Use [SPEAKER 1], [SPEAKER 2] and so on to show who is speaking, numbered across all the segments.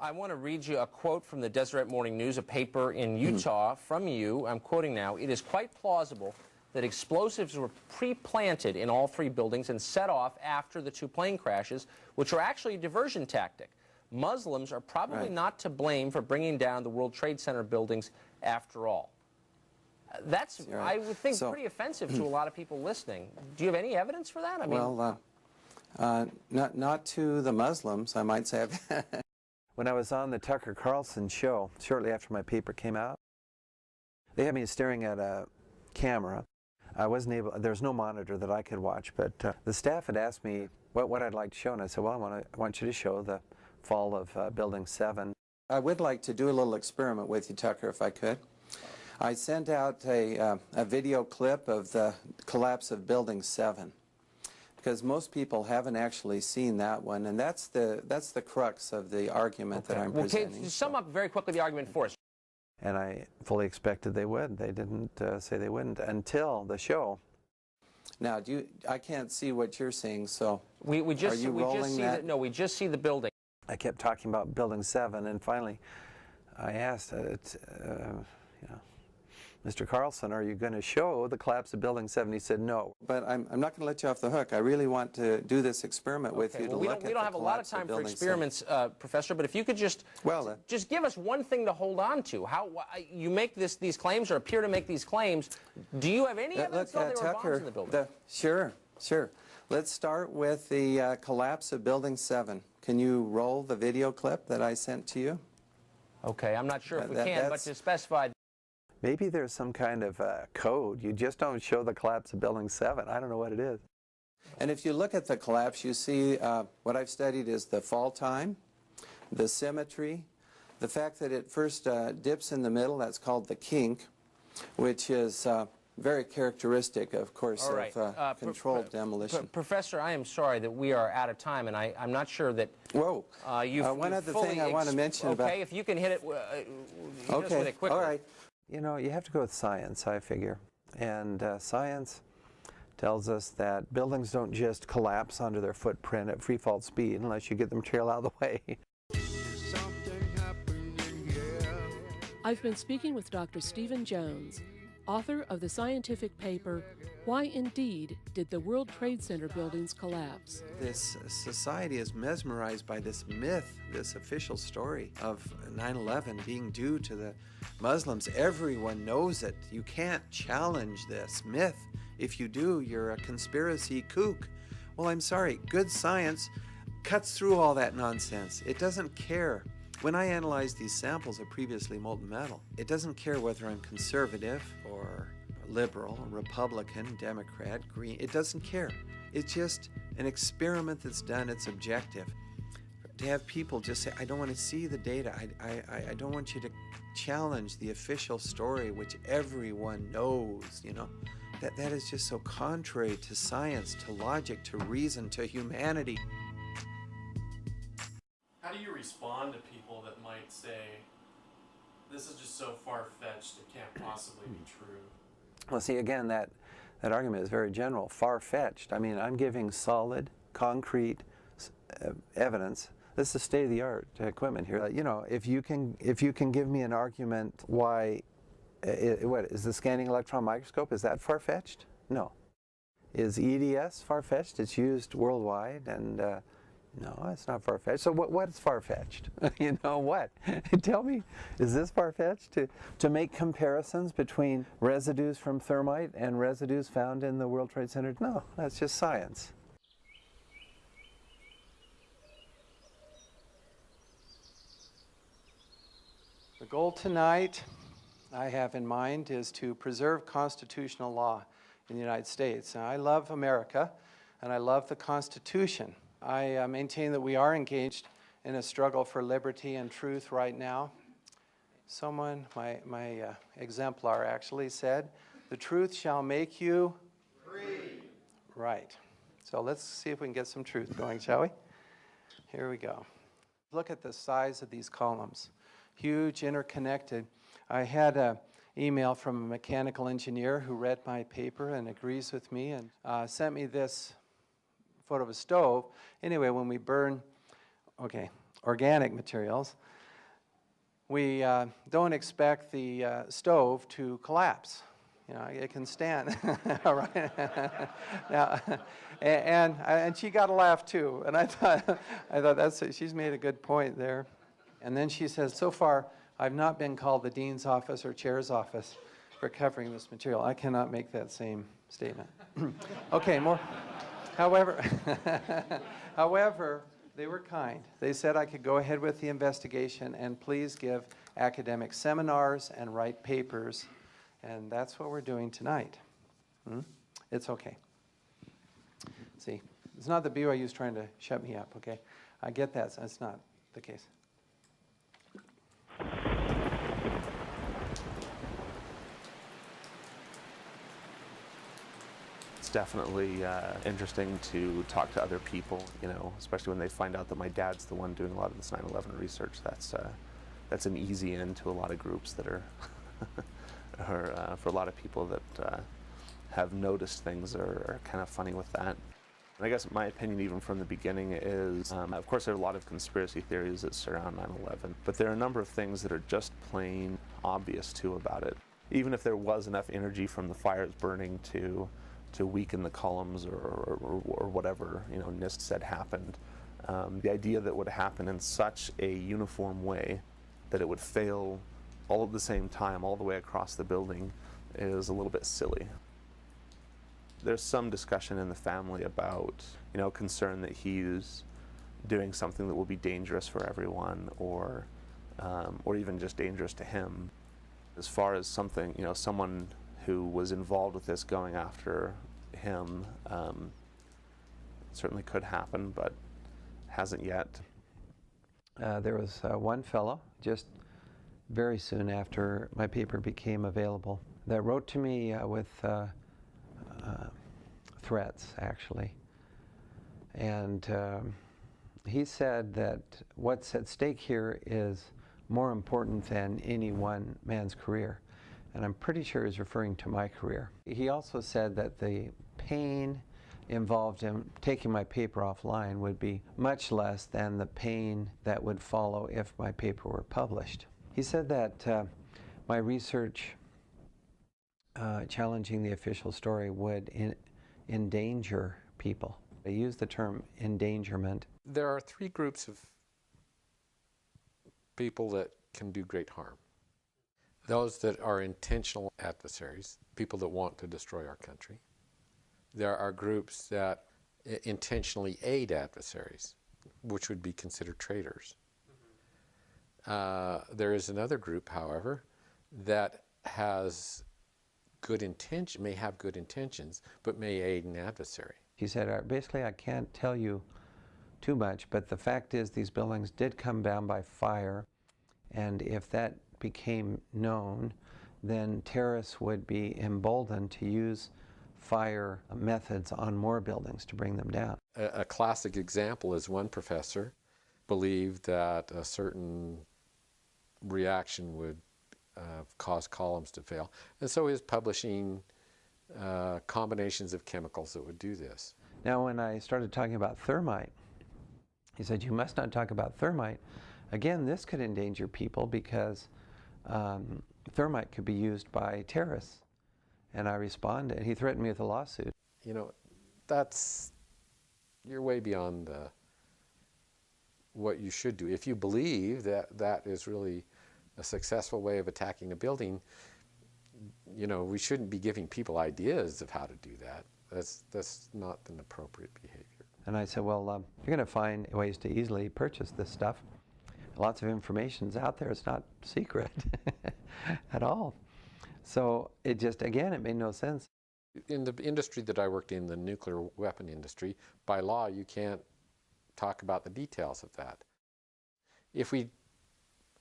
[SPEAKER 1] I want to read you a quote from the Deseret Morning News, a paper in Utah, from you. I'm quoting now. "It is quite plausible that explosives were pre-planted in all three buildings and set off after the two plane crashes, which were actually a diversion tactic. Muslims are probably not to blame for bringing down the World Trade Center buildings after all." That's, I would think, pretty offensive to a lot of people listening. Do you have any evidence for that? I mean,
[SPEAKER 2] well, not to the Muslims, I might say.
[SPEAKER 3] When I was on the Tucker Carlson show, shortly after my paper came out, they had me staring at a camera. I wasn't able, there was no monitor that I could watch, but the staff had asked me what I'd like to show, and I said, well, I want you to show the fall of Building 7.
[SPEAKER 2] I would like to do a little experiment with you, Tucker, if I could. I sent out a video clip of the collapse of Building 7. Because most people haven't actually seen that one, and that's the crux of the argument that I'm presenting.
[SPEAKER 1] Okay, sum up very quickly the argument for us.
[SPEAKER 3] And I fully expected they would. They didn't say they wouldn't until the show.
[SPEAKER 2] Now, I can't see what you're seeing, so
[SPEAKER 1] we just
[SPEAKER 2] are you rolling
[SPEAKER 1] see
[SPEAKER 2] that?
[SPEAKER 1] No, we just see the building.
[SPEAKER 3] I kept talking about Building 7, and finally I asked, Mr. Carlson, are you going to show the collapse of Building 7? He said no.
[SPEAKER 2] But I'm not going to let you off the hook. I really want to do this experiment with you to look at the collapse of Building 7.
[SPEAKER 1] We don't have a lot of time for experiments, Professor, but if you could just give us one thing to hold on to. How you make these claims or appear to make these claims. Do you have any evidence that there were bombs in the building?
[SPEAKER 2] Sure. Let's start with the collapse of Building 7. Can you roll the video clip that I sent to you?
[SPEAKER 1] Okay, I'm not sure if we can, but to specify.
[SPEAKER 3] Maybe there's some kind of code. You just don't show the collapse of Building 7. I don't know what it is.
[SPEAKER 2] And if you look at the collapse, you see what I've studied is the fall time, the symmetry, the fact that it first dips in the middle, that's called the kink, which is very characteristic, of course, of controlled demolition.
[SPEAKER 1] Professor, I am sorry that we are out of time, and I'm not sure that...
[SPEAKER 2] Whoa. One other thing I want to mention about...
[SPEAKER 1] Okay, if you can hit it, hit us with it quickly.
[SPEAKER 2] All right.
[SPEAKER 3] You know, you have to go with science, I figure. And science tells us that buildings don't just collapse under their footprint at free fall speed unless you get the material out of the way.
[SPEAKER 4] I've been speaking with Dr. Stephen Jones, author of the scientific paper, Why Indeed Did the World Trade Center Buildings Collapse?
[SPEAKER 2] This society is mesmerized by this myth, this official story of 9/11 being due to the Muslims. Everyone knows it. You can't challenge this myth. If you do, you're a conspiracy kook. Well, I'm sorry. Good science cuts through all that nonsense. It doesn't care. When I analyze these samples of previously molten metal, it doesn't care whether I'm conservative or liberal, Republican, Democrat, Green. It doesn't care. It's just an experiment that's done its objective. To have people just say, I don't want to see the data. I don't want you to challenge the official story, which everyone knows, you know. That is just so contrary to science, to logic, to reason, to humanity.
[SPEAKER 5] How do you respond to people that might say, this is just so far-fetched, it can't possibly be true?
[SPEAKER 3] Well, see, again, that argument is very general, far-fetched. I mean, I'm giving solid, concrete evidence. This is state-of-the-art equipment here. You know, if you can give me an argument why, what is the scanning electron microscope? Is that far-fetched? No. Is EDS far-fetched? It's used worldwide, and no, it's not far-fetched. So what's far-fetched? You know what? Tell me, is this far-fetched to make comparisons between residues from thermite and residues found in the World Trade Center? No, that's just science. The goal tonight I have in mind is to preserve constitutional law in the United States. Now, I love America, and I love the Constitution. I maintain that we are engaged in a struggle for liberty and truth right now. Someone, my exemplar actually said, "The truth shall make you free." Right. So let's see if we can get some truth going, shall we? Here we go. Look at the size of these columns. Huge, interconnected. I had an email from a mechanical engineer who read my paper and agrees with me and sent me this photo of a stove. Anyway, when we burn, organic materials, we don't expect the stove to collapse. You know, it can stand. All right. Now, and she got a laugh too. And I thought she's made a good point there. And then she says, so far, I've not been called the dean's office or chair's office for covering this material. I cannot make that same statement. Okay, more. However, they were kind. They said I could go ahead with the investigation and please give academic seminars and write papers. And that's what we're doing tonight. It's okay. See, it's not that BYU is trying to shut me up, okay? I get that. That's not the case.
[SPEAKER 6] It's definitely interesting to talk to other people, you know, especially when they find out that my dad's the one doing a lot of this 9/11 research. That's an easy in to a lot of groups that are, for a lot of people that have noticed things are kind of funny with that. And I guess my opinion, even from the beginning, is, of course, there are a lot of conspiracy theories that surround 9/11, but there are a number of things that are just plain obvious, too, about it. Even if there was enough energy from the fires burning to weaken the columns or whatever, you know, NIST said happened, the idea that it would happen in such a uniform way that it would fail all at the same time, all the way across the building, is a little bit silly. There's some discussion in the family about, you know, concern that he's doing something that will be dangerous for everyone, or even just dangerous to him. As far as something, you know, someone who was involved with this going after him, certainly could happen, but hasn't yet.
[SPEAKER 3] There was one fellow, just very soon after my paper became available, that wrote to me with threats, actually. And he said that what's at stake here is more important than any one man's career. And I'm pretty sure he's referring to my career. He also said that the pain involved in taking my paper offline would be much less than the pain that would follow if my paper were published. He said that my research challenging the official story would endanger people. They use the term endangerment.
[SPEAKER 7] There are three groups of people that can do great harm. Those that are intentional adversaries, people that want to destroy our country. There are groups that intentionally aid adversaries, which would be considered traitors. There is another group, however, that has good intention, may have good intentions, but may aid an adversary.
[SPEAKER 3] He said, basically, I can't tell you too much, but the fact is these buildings did come down by fire, and if that became known, then terrorists would be emboldened to use fire methods on more buildings to bring them down.
[SPEAKER 7] A classic example is one professor believed that a certain reaction would cause columns to fail, and so he was publishing combinations of chemicals that would do this.
[SPEAKER 3] Now, when I started talking about thermite, he said, you must not talk about thermite. Again, this could endanger people because thermite could be used by terrorists. And I responded. He threatened me with a lawsuit.
[SPEAKER 7] You know, you're way beyond what you should do. If you believe that that is really a successful way of attacking a building, you know, we shouldn't be giving people ideas of how to do that. That's not an appropriate behavior.
[SPEAKER 3] And I said, well, you're going to find ways to easily purchase this stuff. Lots of information's out there. It's not secret at all. So it just, again, it made no sense.
[SPEAKER 7] In the industry that I worked in, the nuclear weapon industry, by law, you can't talk about the details of that. If we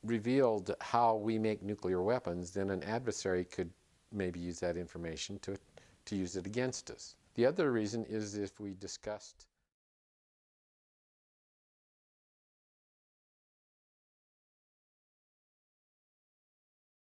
[SPEAKER 7] revealed how we make nuclear weapons, then an adversary could maybe use that information to use it against us. The other reason is if we discussed